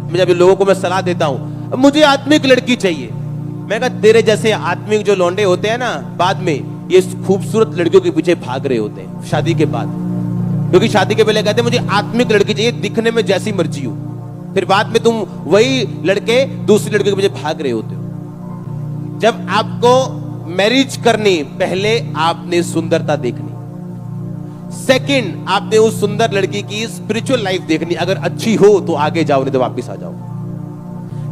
मैं जब लोगों को मैं सलाह देता हूं, मुझे आत्मिक लड़की चाहिए, मैं कहा तेरे जैसे आत्मिक जो लौंडे होते हैं ना, बाद में ये खूबसूरत लड़कियों के पीछे भाग रहे होते हैं शादी के बाद। क्योंकि शादी के पहले कहते हैं मुझे आत्मिक लड़की चाहिए, दिखने में जैसी मर्जी हो, फिर बाद में तुम वही लड़के दूसरी लड़की के पीछे भाग रहे होते हो। जब आपको मैरिज करनी, पहले आपने सुंदरता देखनी, सेकंड आपने उस सुंदर लड़की की स्पिरिचुअल लाइफ देखनी, अगर अच्छी हो तो आगे जाओ, नहीं तो वापस आ जाओ,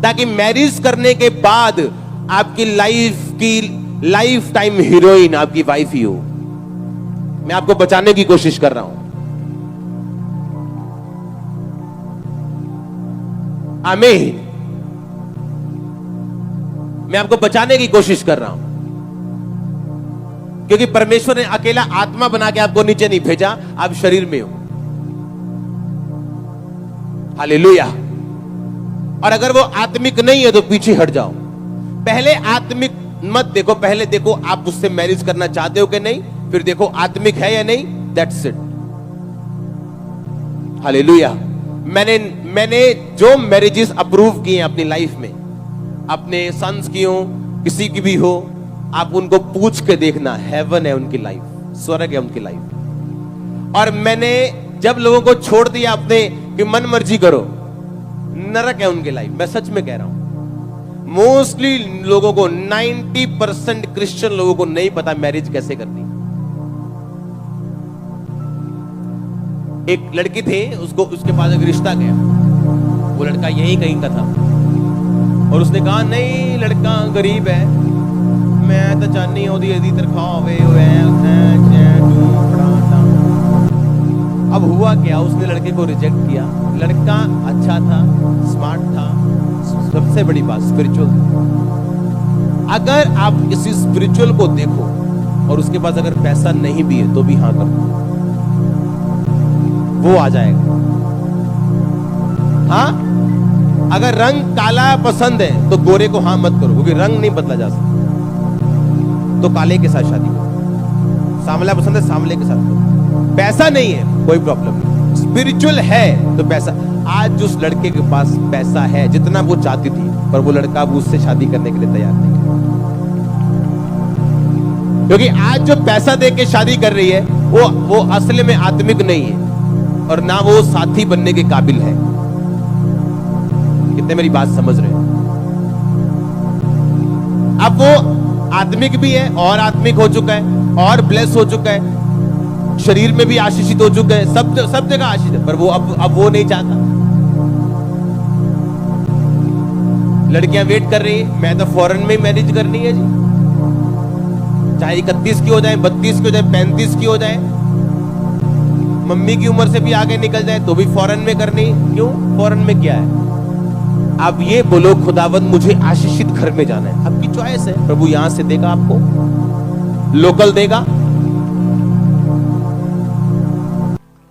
ताकि मैरिज करने के बाद आपकी लाइफ टाइम हीरोइन आपकी वाइफ ही हो। मैं आपको बचाने की कोशिश कर रहा हूं। आमीन। मैं आपको बचाने की कोशिश कर रहा हूं, क्योंकि परमेश्वर ने अकेला आत्मा बना के आपको नीचे नहीं भेजा, आप शरीर में हो। हालेलुया। और अगर वो आत्मिक नहीं है तो पीछे हट जाओ। पहले आत्मिक मत देखो, पहले देखो आप उससे मैरिज करना चाहते हो कि नहीं, फिर देखो आत्मिक है या नहीं, दैट्स इट। हालेलुया। मैंने जो मैरिजेस अप्रूव किए अपनी लाइफ में, अपने सन्स की हो, किसी की भी हो, आप उनको पूछ के देखना, हेवन है उनकी लाइफ, स्वर्ग है उनकी लाइफ। और मैंने जब लोगों को छोड़ दिया अपने कि मन मर्जी करो, नरक है उनकी लाइफ। मैं सच में कह रहा हूं, मोस्टली लोगों को 90% क्रिश्चियन लोगों को नहीं पता मैरिज कैसे करनी। एक लड़की थी, उसके पास एक रिश्ता गया, वो लड़का यही कहीं का था, और उसने कहा नहीं लड़का गरीब है, मैं तो चाहनी हूं यदि तनख्वाह अब हुआ क्या, उसने लड़के को रिजेक्ट किया। लड़का अच्छा था, स्मार्ट था, सबसे बड़ी बात स्पिरिचुअल। अगर आप किसी स्पिरिचुअल को देखो और उसके पास अगर पैसा नहीं भी है तो भी हाँ कर दो, वो आ जाएगा। हाँ, अगर रंग काला पसंद है तो गोरे को हाँ मत करो, क्योंकि रंग नहीं बदला जा सकता, तो काले के साथ शादी करो। सांवला पसंद है, सांवले के साथ करो। पैसा नहीं है कोई प्रॉब्लम नहीं, स्पिरिचुअल है तो पैसा। आज उस लड़के के पास पैसा है जितना वो चाहती थी, पर वो लड़का अब उससे शादी करने के लिए तैयार नहीं है, क्योंकि आज जो पैसा दे के शादी कर रही है वो असली में आत्मिक नहीं है, और ना वो साथी बनने के काबिल है। कितने मेरी बात समझ रहे हैं? अब वो आत्मिक भी है और आत्मिक हो चुका है और ब्लेस हो चुका है, शरीर में भी आशीषित हो चुका है, सब जगह आशीष है, पर वो अब वो नहीं चाहता। लड़कियां वेट कर रही है, मैं तो फॉरेन में मैरिज करनी है जी, चाहे 31 की हो जाए, 32 की हो जाए, 35 की हो जाए, मम्मी की उम्र से भी आगे निकल जाए तो भी फॉरेन में करनी। क्यों? फॉरेन में क्या है? आप ये बोलो खुदावंद मुझे आशीषित घर में जाना है, आपकी चॉइस है, प्रभु यहां से देगा आपको, लोकल देगा।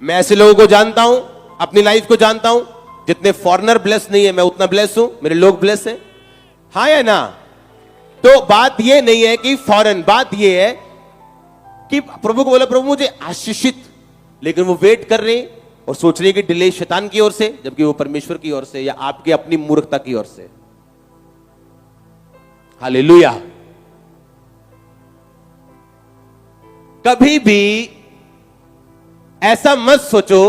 मैं ऐसे लोगों को जानता हूं, अपनी लाइफ को जानता हूं, जितने फॉरेनर ब्लेस नहीं है मैं उतना ब्लेस हूं, मेरे लोग ब्लेस हैं। हाँ या ना? तो बात ये नहीं है कि फॉरेन, बात ये है कि प्रभु को बोला प्रभु मुझे आशीषित, लेकिन वो वेट कर रहे हैं और सोच रहे हैं कि डिले शैतान की ओर से, जबकि वो परमेश्वर की ओर से या आपकी अपनी मूर्खता की ओर से। हालेलुया। कभी भी ऐसा मत सोचो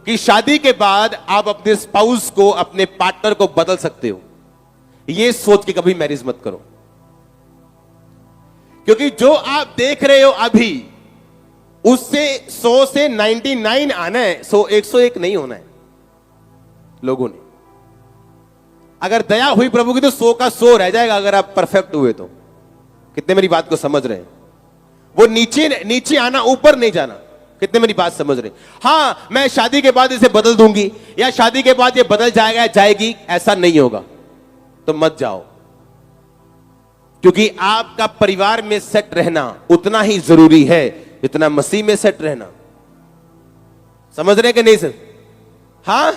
कि शादी के बाद आप अपने स्पाउस को, अपने पार्टनर को बदल सकते हो। यह सोच के कभी मैरिज मत करो, क्योंकि जो आप देख रहे हो अभी, उससे 100 से 99 आना है, 101 नहीं होना है। लोगों ने अगर दया हुई प्रभु की तो 100 का 100 रह जाएगा, अगर आप परफेक्ट हुए तो। कितने मेरी बात को समझ रहे हैं? वो नीचे आना, ऊपर नहीं जाना। कितने मेरी बात समझ रहे? हाँ, मैं शादी के बाद इसे बदल दूंगी या शादी के बाद ये बदल जाएगा जाएगी, ऐसा नहीं होगा। तो मत जाओ, क्योंकि आपका परिवार में सेट रहना उतना ही जरूरी है जितना मसीह में सेट रहना। समझ रहे कि नहीं सर? हाँ,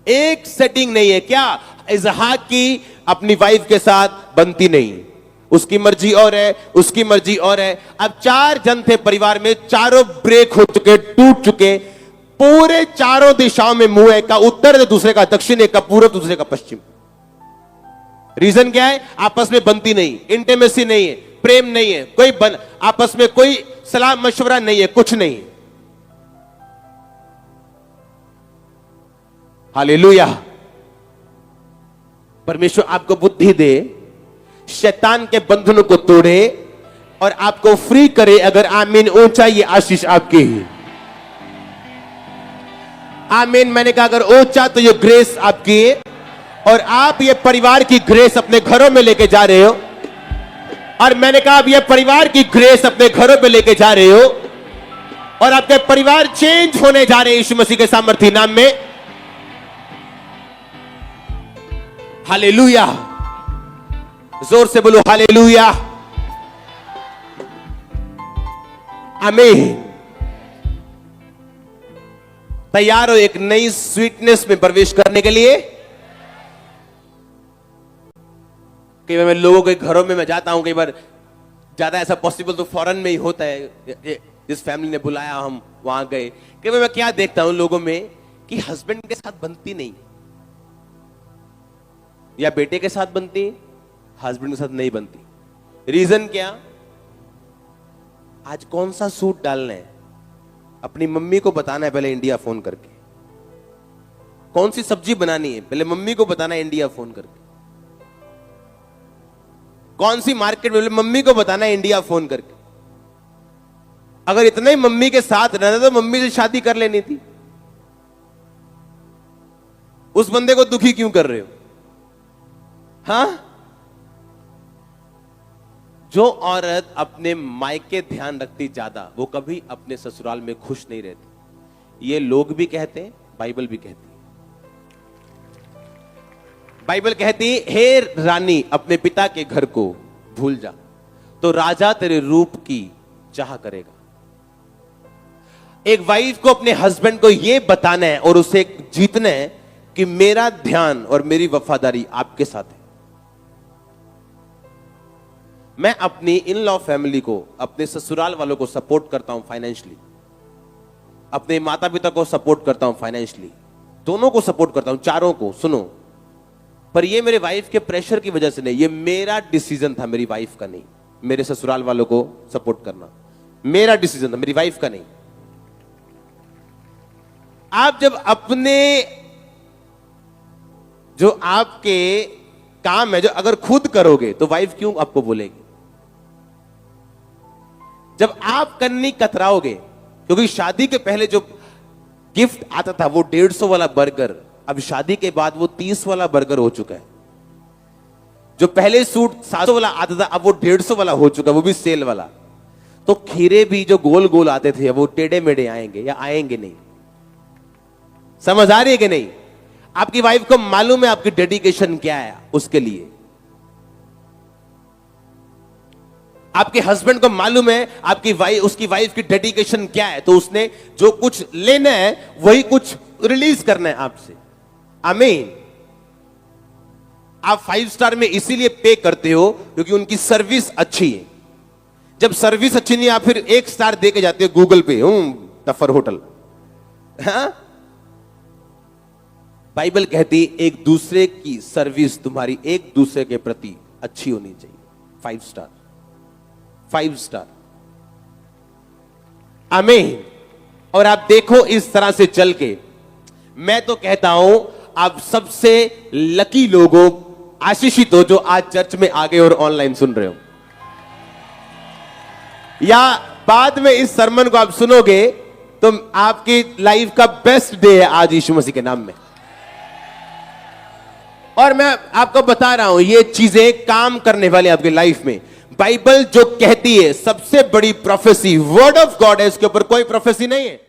एक सेटिंग नहीं है। क्या इसहाक की अपनी वाइफ के साथ बनती नहीं, उसकी मर्जी और है, उसकी मर्जी और है। अब 4 जन थे परिवार में, चारों ब्रेक हो चुके, टूट चुके, पूरे चारों दिशाओं में मुंह, एक का उत्तर दूसरे का दक्षिण, एक का पूरब दूसरे का पश्चिम। रीजन क्या है? आपस में बनती नहीं, इंटीमेसी नहीं है, प्रेम नहीं है, आपस में कोई सलाह मशवरा नहीं है, कुछ नहीं है। हालेलुया। परमेश्वर आपको बुद्धि दे, शैतान के बंधनों को तोड़े और आपको फ्री करे। अगर आमीन ऊंचा, ये आशीष आपकी ही। आमीन। मैंने कहा अगर ऊंचा तो ये ग्रेस आपकी है, और आप ये परिवार की ग्रेस अपने घरों में लेके जा रहे हो। और मैंने कहा आप ये परिवार की ग्रेस अपने घरों में लेके जा रहे हो, और आपके परिवार चेंज होने जा रहे हैं यीशु मसीह के सामर्थी नाम में। हालेलुया। जोर से बोलो हालेलुया। आमीन। तैयार हो एक नई स्वीटनेस में प्रवेश करने के लिए? कई बार मैं लोगों के घरों में मैं जाता हूं, कई बार ज्यादा ऐसा पॉसिबल तो फॉरेन में ही होता है। जिस फैमिली ने बुलाया हम वहां गए। कई बार मैं क्या देखता हूं लोगों में कि हस्बैंड के साथ बनती नहीं, या बेटे के साथ बनती, हस्बैंड के साथ नहीं बनती। रीजन क्या? आज कौन सा सूट डालना है अपनी मम्मी को बताना है पहले इंडिया फोन करके। कौन सी सब्जी बनानी है पहले मम्मी को बताना है इंडिया फोन करके। कौन सी मार्केट में मम्मी को बताना है इंडिया फोन करके। अगर इतना ही मम्मी के साथ रहना तो मम्मी से शादी कर लेनी थी। उस बंदे को दुखी क्यों कर रहे हो? हाँ? जो औरत अपने मायके ध्यान रखती ज्यादा, वो कभी अपने ससुराल में खुश नहीं रहती। ये लोग भी कहते हैं, बाइबल भी कहती है। बाइबल कहती है, हे रानी अपने पिता के घर को भूल जा, तो राजा तेरे रूप की चाह करेगा। एक वाइफ को अपने हस्बैंड को यह बताना है और उसे जीतना है कि मेरा ध्यान और मेरी वफादारी आपके साथ है। मैं अपनी इन लॉ फैमिली को, अपने ससुराल वालों को सपोर्ट करता हूं फाइनेंशियली, अपने माता पिता को सपोर्ट करता हूं फाइनेंशियली, दोनों को सपोर्ट करता हूं, चारों को। सुनो, पर ये मेरे वाइफ के प्रेशर की वजह से नहीं, ये मेरा डिसीजन था, मेरी वाइफ का नहीं। मेरे ससुराल वालों को सपोर्ट करना मेरा डिसीजन था, मेरी वाइफ का नहीं। आप जब अपने जो आपके काम है, जो अगर खुद करोगे तो वाइफ क्यों आपको बोलेगी? जब आप करनी कतराओगे, क्योंकि शादी के पहले जो गिफ्ट आता था वो 150 वाला बर्गर, अब शादी के बाद वो 30 वाला बर्गर हो चुका है। जो पहले सूट 700 वाला आता था, अब वो 150 वाला हो चुका है, वो भी सेल वाला। तो खीरे भी जो गोल गोल आते थे वो टेढ़े मेढ़े आएंगे या आएंगे नहीं। समझ आ रही है कि नहीं? आपकी वाइफ को मालूम है आपकी डेडिकेशन क्या है उसके लिए। आपके हस्बैंड को मालूम है आपकी वाइफ, उसकी वाइफ की डेडिकेशन क्या है, तो उसने जो कुछ लेना है वही कुछ रिलीज करना है आपसे। आमीन। आप 5 स्टार में इसीलिए पे करते हो क्योंकि उनकी सर्विस अच्छी है। जब सर्विस अच्छी नहीं, आप फिर 1 स्टार दे के जाते हो गूगल पे, टफर होटल। हाँ? बाइबल कहती एक दूसरे की सर्विस तुम्हारी एक दूसरे के प्रति अच्छी होनी चाहिए। 5 स्टार, 5 स्टार। आमीन। और आप देखो इस तरह से चल के, मैं तो कहता हूं आप सबसे लकी लोग हो, आशीषित हो, जो आज चर्च में आ गए और ऑनलाइन सुन रहे हो, या बाद में इस सरमन को आप सुनोगे तो आपकी लाइफ का बेस्ट डे है आज यीशु मसीह के नाम में। और मैं आपको बता रहा हूं ये चीजें काम करने वाली आपकी लाइफ में। बाइबल जो कहती है सबसे बड़ी प्रोफेसी वर्ड ऑफ गॉड है, इसके ऊपर कोई प्रोफेसी नहीं है।